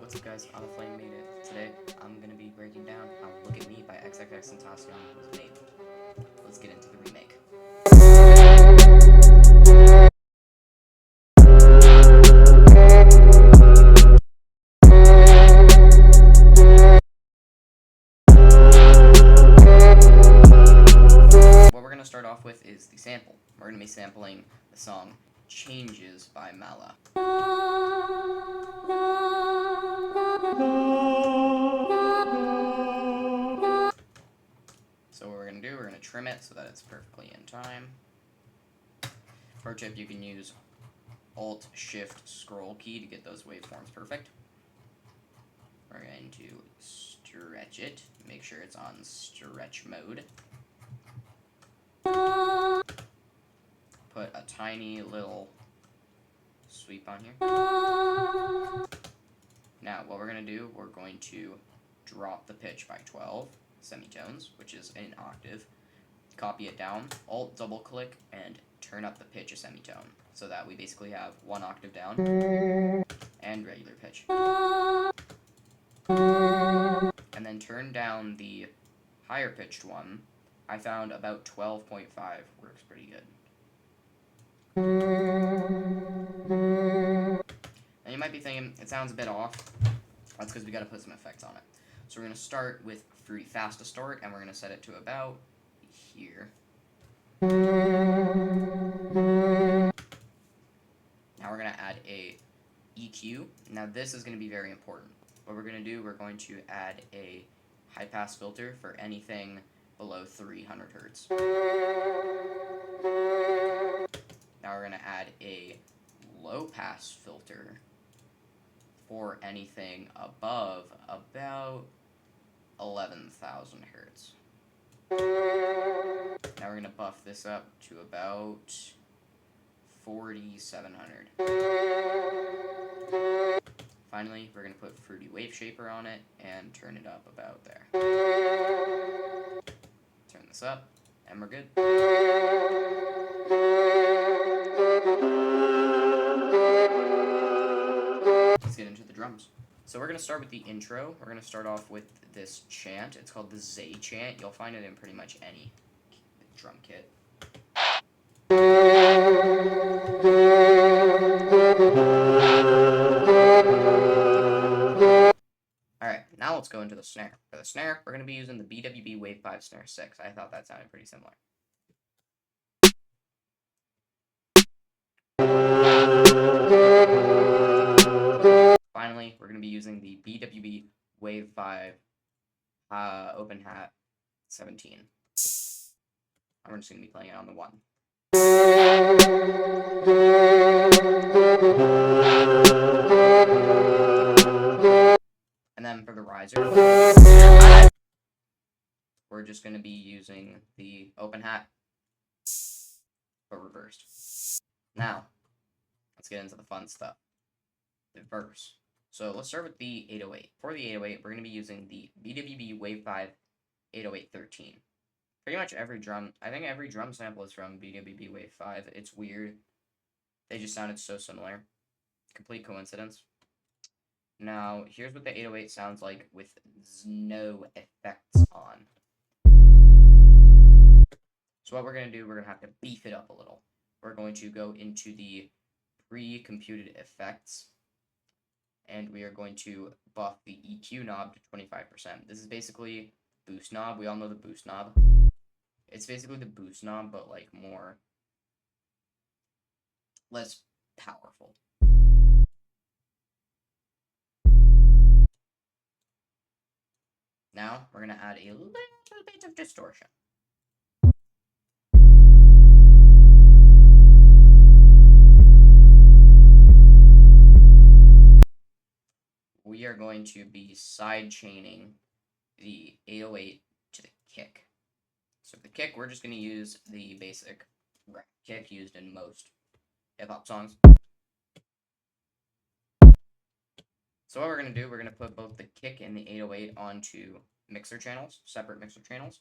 What's up guys, On the Flame made it. Today, I'm going to be breaking down how Look at Me by XXXTentacion was made. Let's get into the remake. What we're going to start off with is the sample. We're going to be sampling the song Changes by Mala. So what we're going to do, we're going to trim it so that it's perfectly in time. Pro tip, you can use Alt-Shift-Scroll key to get those waveforms perfect. We're going to stretch it, make sure it's on stretch mode. Put a tiny little sweep on here. Now, what we're going to do, we're going to drop the pitch by 12 semitones, which is an octave. Copy it down, Alt double click, and turn up the pitch a semitone, so that we basically have one octave down and regular pitch. And then turn down the higher pitched one. I found about 12.5 works pretty good. And you might be thinking, it sounds a bit off. That's because we got to put some effects on it. So we're going to start with Fruity Fast Distort, and we're going to set it to about here. Now we're going to add a EQ. Now this is going to be very important. What we're going to do, we're going to add a high pass filter for anything below 300 hertz. Now we're going to add a low pass filter for anything above about 11,000 hertz. Now we're going to buff this up to about 4,700. Finally, we're going to put Fruity Wave Shaper on it and turn it up about there. Turn this up, and we're good. Let's get into the drums. So we're going to start with the intro. We're going to start off with this chant. It's called the Zay chant. You'll find it in pretty much any drum kit. Alright, now let's go into the snare. For the snare, we're going to be using the BWB Wave 5 Snare 6. I thought that sounded pretty similar. Finally, we're going to be using the BWB Wave 5 Open Hat 17. And we're just going to be playing it on the 1. And then for the riser, we're just going to be using the open hat, but reversed. Now, let's get into the fun stuff. The verse. So let's start with the 808. For the 808, we're going to be using the BWB Wave 5 80813. Pretty much every drum, I think every drum sample is from BWB Wave 5. It's weird. They just sounded so similar. Complete coincidence. Now, here's what the 808 sounds like with no effects on. So what we're going to do, we're going to have to beef it up a little. We're going to go into the pre-computed effects, and we are going to buff the EQ knob to 25%. This is basically boost knob. We all know the boost knob. It's basically the boost knob, but like less powerful. Now, we're going to add a little bit of distortion. We are going to be side chaining the 808 to the kick. So for the kick, we're just going to use the basic kick used in most hip-hop songs. So what we're going to do, we're going to put both the kick and the 808 onto mixer channels, separate mixer channels.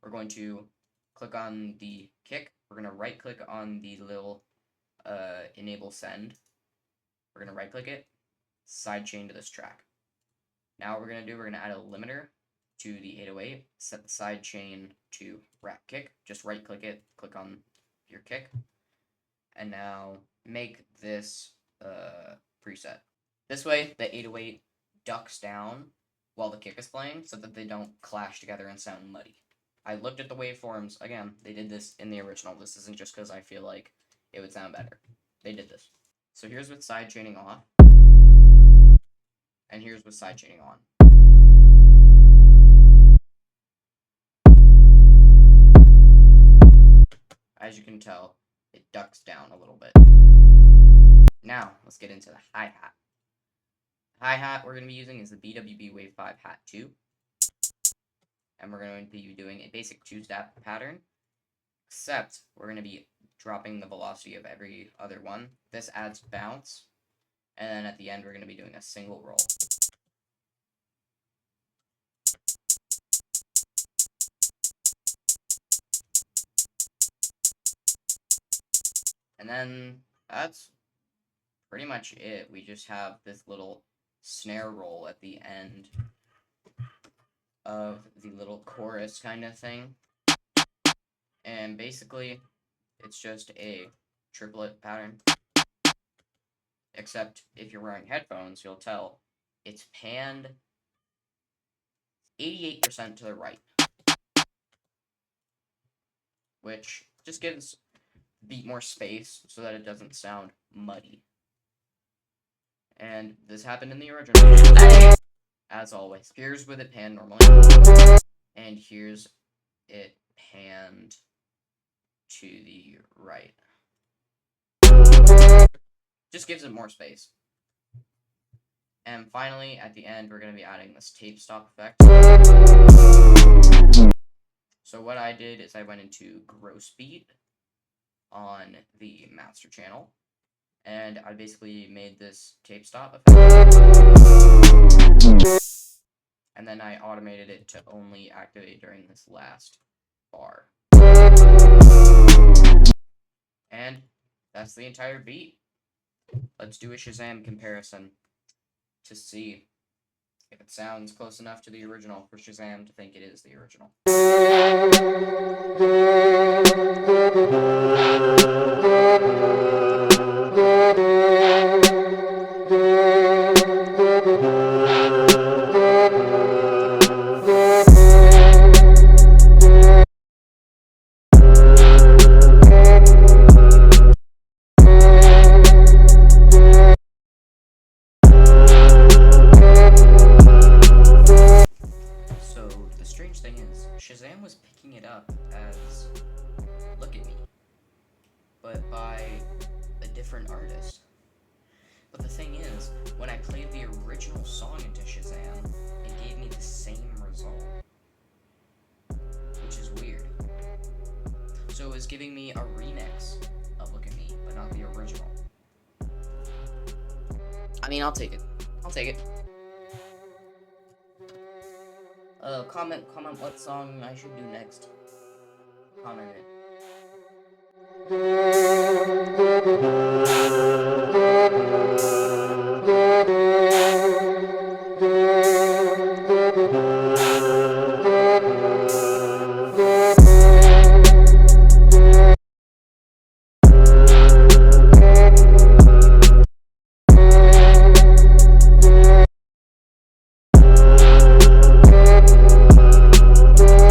We're going to click on the kick. We're going to right-click on the little enable send. We're going to right-click it, sidechain to this track. Now what we're going to do, we're going to add a limiter to the 808, set the side chain to rack kick, just right click it, click on your kick, and now make this preset. This way, the 808 ducks down while the kick is playing so that they don't clash together and sound muddy. I looked at the waveforms, again, they did this in the original, this isn't just because I feel like it would sound better. They did this. So here's with side chaining off, and here's with side chaining on. As you can tell, it ducks down a little bit. Now, let's get into the hi-hat. The hi-hat we're going to be using is the BWB Wave 5 Hat 2. And we're going to be doing a basic two-step pattern, except we're going to be dropping the velocity of every other one. This adds bounce, and then at the end we're going to be doing a single roll. And then that's pretty much it. We just have this little snare roll at the end of the little chorus kind of thing. And basically, it's just a triplet pattern. Except if you're wearing headphones, you'll tell it's panned 88% to the right. Which just gives the beat more space so that it doesn't sound muddy. And this happened in the original. As always. Here's with it panned normally. And here's it panned to the right. Just gives it more space. And finally, at the end, we're going to be adding this tape stop effect. So what I did is I went into gross beat on the master channel, and I basically made this tape stop effect. And then I automated it to only activate during this last bar. And that's the entire beat. Let's do a Shazam comparison to see if it sounds close enough to the original for Shazam to think it is the original. Shazam was picking it up as Look at Me, but by a different artist. But the thing is, when I played the original song into Shazam, it gave me the same result, which is weird. So it was giving me a remix of Look at Me, but not the original. I mean, I'll take it. I'll take it. Comment what song I should do next. Comment it.